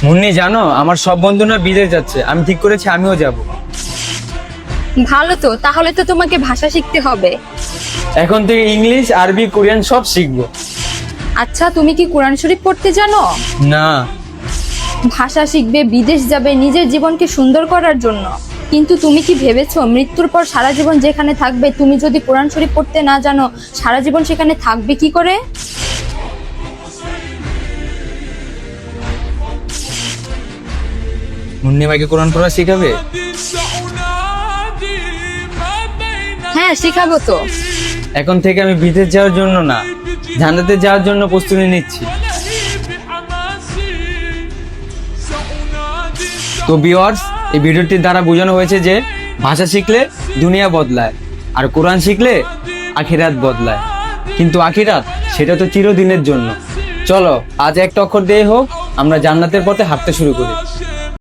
মুন্নি জানো, আমার সব বন্ধুরা বিদেশ যাচ্ছে, আমি ঠিক করেছি আমিও যাব। ভালো তো, তাহলে তো তোমাকে ভাষা শিখতে হবে। এখন থেকে ইংলিশ, আরবি, কোরিয়ান সব শিখবো। আচ্ছা, তুমি কি কোরআন শরীফ পড়তে জানো? না। ভাষা শিখবে, বিদেশ যাবে নিজের জীবনকে সুন্দর করার জন্য। কিন্তু তুমি কি ভেবেছো মৃত্যুর পর সারা জীবন যেখানে থাকবে, তুমি যদি কোরআন শরীফ পড়তে না জানো, সারা জীবন সেখানে থাকবে কি করে? মুন্নি ভাইকে কোরআন পড়া শিখাবে? হ্যাঁ, শিখাবো তো। এখন থেকে আমি বিদেশ যাওয়ার জন্য না, জান্নাতে যাওয়ার জন্য প্রস্তুতি নিচ্ছি। তো ভিউয়ার্স, এই ভিডিওটির দ্বারা বোঝানো হয়েছে যে ভাষা শিখলে দুনিয়া বদলায়, আর কোরআন শিখলে আখিরাত বদলায়। কিন্তু আখিরাত সেটা তো চিরদিনের জন্য। চলো আজ একটা অক্ষর দিয়ে হোক আমরা জান্নাতের পথে হাঁটতে শুরু করি।